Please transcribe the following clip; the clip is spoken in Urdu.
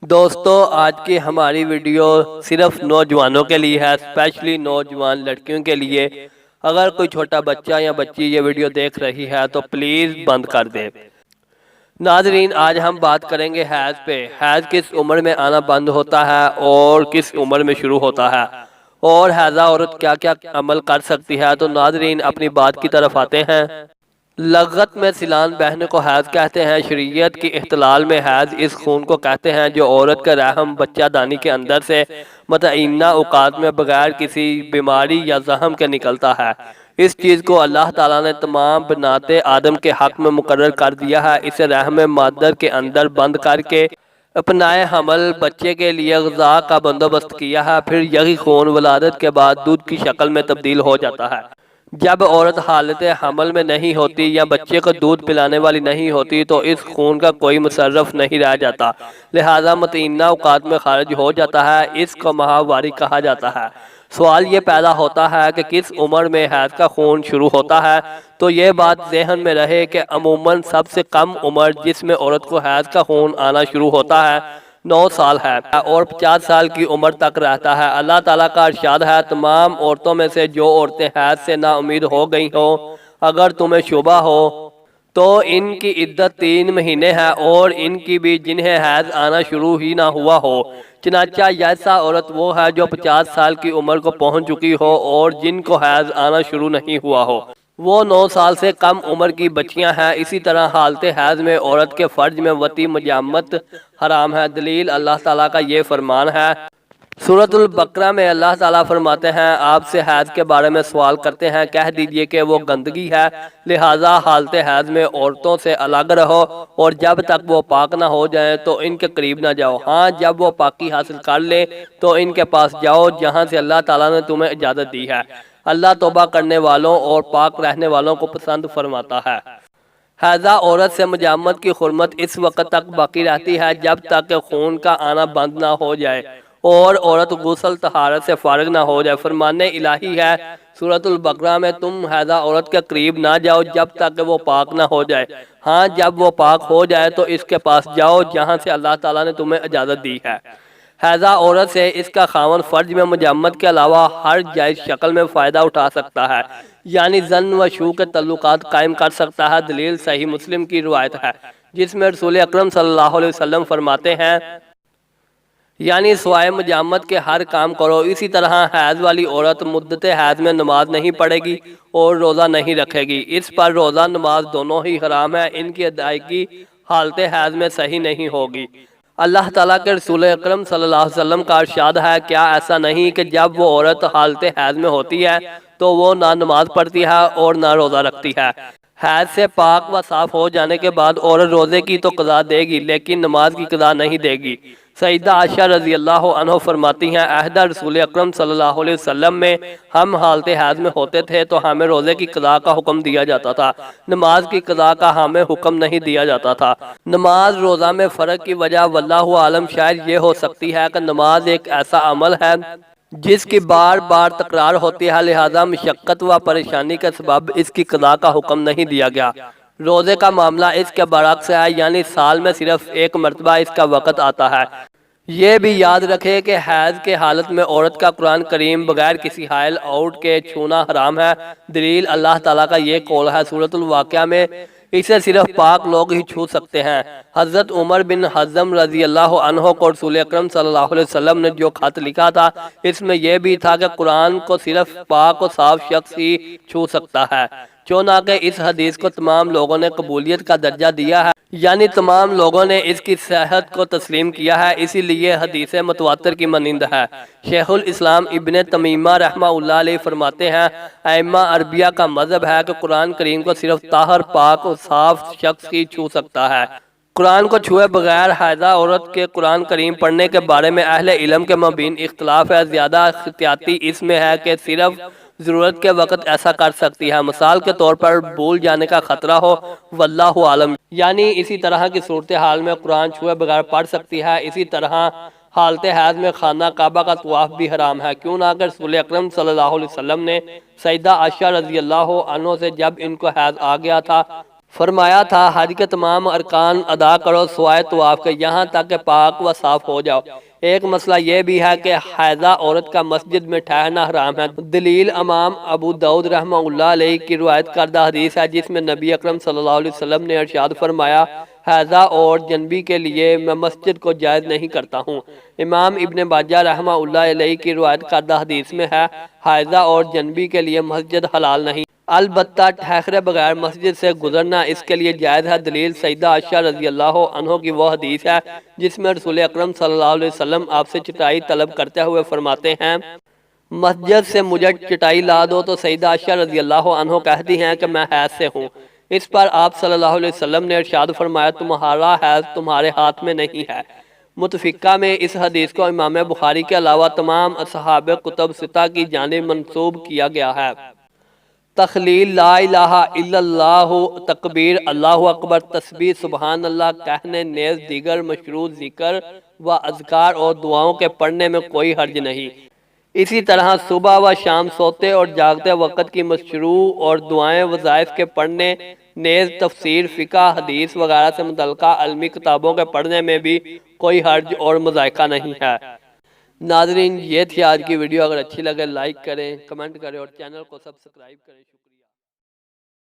دوستو آج کی ہماری ویڈیو صرف نوجوانوں کے لیے ہے، اسپیشلی نوجوان لڑکیوں کے لیے۔ اگر کوئی چھوٹا بچہ یا بچی یہ ویڈیو دیکھ رہی ہے تو پلیز بند کر دے۔ ناظرین، آج ہم بات کریں گے حیض پہ۔ حیض کس عمر میں آنا بند ہوتا ہے اور کس عمر میں شروع ہوتا ہے، اور حیضہ عورت کیا کیا عمل کر سکتی ہے۔ تو ناظرین اپنی بات کی طرف آتے ہیں۔ لغت میں سیلان بہنے کو حیض کہتے ہیں۔ شریعت کی احتلال میں حیض اس خون کو کہتے ہیں جو عورت کا رحم بچہ دانی کے اندر سے متعینہ اوقات میں بغیر کسی بیماری یا زخم کے نکلتا ہے۔ اس چیز کو اللہ تعالیٰ نے تمام بنات آدم کے حق میں مقرر کر دیا ہے۔ اسے رحم مادر کے اندر بند کر کے اپنائے حمل بچے کے لیے غذا کا بندوبست کیا ہے، پھر یہی خون ولادت کے بعد دودھ کی شکل میں تبدیل ہو جاتا ہے۔ جب عورت حالت حمل میں نہیں ہوتی یا بچے کو دودھ پلانے والی نہیں ہوتی تو اس خون کا کوئی مصرف نہیں رہ جاتا، لہذا متعینہ اوقات میں خارج ہو جاتا ہے۔ اس کو ماہواری کہا جاتا ہے۔ سوال یہ پیدا ہوتا ہے کہ کس عمر میں حیض کا خون شروع ہوتا ہے، تو یہ بات ذہن میں رہے کہ عموماً سب سے کم عمر جس میں عورت کو حیض کا خون آنا شروع ہوتا ہے 9 سال ہے اور 50 سال کی عمر تک رہتا ہے۔ اللہ تعالیٰ کا ارشاد ہے، تمام عورتوں میں سے جو عورتیں حیض سے نا امید ہو گئی ہوں، اگر تمہیں شبہ ہو تو ان کی عدت 3 مہینے ہے، اور ان کی بھی جنہیں حیض آنا شروع ہی نہ ہوا ہو۔ چنانچہ ایسا عورت وہ ہے جو 50 سال کی عمر کو پہنچ چکی ہو اور جن کو حیض آنا شروع نہیں ہوا ہو، وہ 9 سال سے کم عمر کی بچیاں ہیں۔ اسی طرح حالت حیض میں عورت کے فرج میں وطی مجامت حرام ہے۔ دلیل اللہ تعالیٰ کا یہ فرمان ہے۔ سورۃ البقرہ میں اللہ تعالیٰ فرماتے ہیں، آپ سے حیض کے بارے میں سوال کرتے ہیں، کہہ دیجئے کہ وہ گندگی ہے، لہٰذا حالت حیض میں عورتوں سے الگ رہو، اور جب تک وہ پاک نہ ہو جائیں تو ان کے قریب نہ جاؤ۔ ہاں، جب وہ پاکی حاصل کر لیں تو ان کے پاس جاؤ جہاں سے اللہ تعالیٰ نے تمہیں اجازت دی ہے۔ اللہ توبہ کرنے والوں اور پاک رہنے والوں کو پسند فرماتا ہے۔ حیضہ عورت سے مجامت کی حرمت اس وقت تک باقی رہتی ہے جب تک کہ خون کا آنا بند نہ ہو جائے اور عورت غسل طہارت سے فارغ نہ ہو جائے۔ فرمان الہی ہے سورۃ البقرہ میں، تم حیضہ عورت کے قریب نہ جاؤ جب تک کہ وہ پاک نہ ہو جائے۔ ہاں، جب وہ پاک ہو جائے تو اس کے پاس جاؤ جہاں سے اللہ تعالیٰ نے تمہیں اجازت دی ہے۔ حیضہ عورت سے اس کا خاوند فرج میں مجامت کے علاوہ ہر جائز شکل میں فائدہ اٹھا سکتا ہے، یعنی زن و شو کے تعلقات قائم کر سکتا ہے۔ دلیل صحیح مسلم کی روایت ہے جس میں رسول اکرم صلی اللہ علیہ وسلم فرماتے ہیں، یعنی سوائے مجامت کے ہر کام کرو۔ اسی طرح حیض والی عورت مدت حیض میں نماز نہیں پڑھے گی اور روزہ نہیں رکھے گی۔ اس پر روزہ نماز دونوں ہی حرام ہے، ان کی ادائیگی حالت حیض میں صحیح نہیں ہوگی۔ اللہ تعالیٰ کے رسول اکرم صلی اللہ علیہ وسلم کا ارشاد ہے، کیا ایسا نہیں کہ جب وہ عورت حالت حیض میں ہوتی ہے تو وہ نہ نماز پڑھتی ہے اور نہ روزہ رکھتی ہے۔ حیض سے پاک و صاف ہو جانے کے بعد عورت روزے کی تو قضا دے گی لیکن نماز کی قضا نہیں دے گی۔ سیدہ عائشہ رضی اللہ عنہ فرماتی ہیں، عہد رسول اکرم صلی اللہ علیہ وسلم میں ہم حالت حیض میں ہوتے تھے تو ہمیں روزے کی قضا کا حکم دیا جاتا تھا، نماز کی قضا کا ہمیں حکم نہیں دیا جاتا تھا۔ نماز روزہ میں فرق کی وجہ واللہ عالم شاید یہ ہو سکتی ہے کہ نماز ایک ایسا عمل ہے جس کی بار بار تکرار ہوتی ہے، لہذا مشقت و پریشانی کے سبب اس کی قضا کا حکم نہیں دیا گیا۔ روزے کا معاملہ اس کے برعکس ہے، یعنی سال میں صرف ایک مرتبہ اس کا وقت آتا ہے۔ یہ بھی یاد رکھے کہ حیض کے حالت میں عورت کا قرآن کریم بغیر کسی حائل آؤٹ کے چھونا حرام ہے۔ دلیل اللہ تعالیٰ کا یہ قول ہے سورۃ الواقعہ میں، اسے صرف پاک لوگ ہی چھو سکتے ہیں۔ حضرت عمر بن حزم رضی اللہ عنہ کو رسول اکرم صلی اللہ علیہ وسلم نے جو خط لکھا تھا اس میں یہ بھی تھا کہ قرآن کو صرف پاک و صاف شخص ہی چھو سکتا ہے، چونکہ اس حدیث کو تمام لوگوں نے قبولیت کا درجہ دیا ہے، یعنی تمام لوگوں نے اس کی صحت کو تسلیم کیا ہے، اسی لیے حدیث متواتر کی مانند ہے۔ شیخ الاسلام ابن تیمیہ رحمہ اللہ علیہ فرماتے ہیں، ائمہ عربیہ کا مذہب ہے کہ قرآن کریم کو صرف طاہر پاک و صاف شخص ہی چھو سکتا ہے۔ قرآن کو چھوئے بغیر حائضہ عورت کے قرآن کریم پڑھنے کے بارے میں اہل علم کے مابین اختلاف ہے۔ زیادہ احتیاطی اس میں ہے کہ صرف ضرورت کے وقت ایسا کر سکتی ہے، مثال کے طور پر بھول جانے کا خطرہ ہو، واللہ عالم، یعنی اسی طرح کی صورتحال میں قرآن چھوئے بغیر پڑھ سکتی ہے۔ اسی طرح حالت حیض میں خانہ کعبہ کا طواف بھی حرام ہے، کیوں نہ کہ رسول اکرم صلی اللہ علیہ وسلم نے سیدہ عائشہ رضی اللہ عنہ سے جب ان کو حیض آ گیا تھا فرمایا تھا حج کے تمام ارکان ادا کرو سوائے طواف کے، یہاں تک کہ پاک و صاف ہو جاؤ۔ ایک مسئلہ یہ بھی ہے کہ حائضہ عورت کا مسجد میں ٹھہرنا حرام ہے۔ دلیل امام ابو داؤد رحمہ اللہ علیہ کی روایت کردہ حدیث ہے جس میں نبی اکرم صلی اللہ علیہ وسلم نے ارشاد فرمایا حائضہ اور جنبی کے لیے میں مسجد کو جائز نہیں کرتا ہوں۔ امام ابن ماجہ رحمہ اللہ علیہ کی روایت کردہ حدیث میں ہے حائضہ اور جنبی کے لیے مسجد حلال نہیں، البتہ ٹھہرے بغیر مسجد سے گزرنا اس کے لیے جائز ہے۔ دلیل سیدہ عائشہ رضی اللہ عنہ کی وہ حدیث ہے جس میں رسول اکرم صلی اللہ علیہ وسلم آپ سے چٹائی طلب کرتے ہوئے فرماتے ہیں مسجد سے مجھے چٹائی لا دو، تو سیدہ عائشہ رضی اللہ عنہ کہتی ہیں کہ میں حیض سے ہوں۔ اس پر آپ صلی اللہ علیہ وسلم نے ارشاد فرمایا تمہارا حیض تمہارے ہاتھ میں نہیں ہے۔ متفقہ میں اس حدیث کو امام بخاری کے علاوہ تمام اصحاب کتب ستہ کی جانب منسوب کیا گیا ہے۔ تخلیل لا الہ الا اللہ، تکبیر اللہ اکبر، تسبیح سبحان اللہ کہنے نیز دیگر مشروع ذکر و اذکار اور دعاؤں کے پڑھنے میں کوئی حرج نہیں۔ اسی طرح صبح و شام سوتے اور جاگتے وقت کی مشروع اور دعائیں وظائف کے پڑھنے نیز تفسیر فقہ حدیث وغیرہ سے متعلقہ علمی کتابوں کے پڑھنے میں بھی کوئی حرج اور مذائقہ نہیں ہے۔ ناظرین یہ تھی آج کی ویڈیو، اگر اچھی لگے لائک کریں، کمنٹ کریں اور چینل کو سبسکرائب کریں۔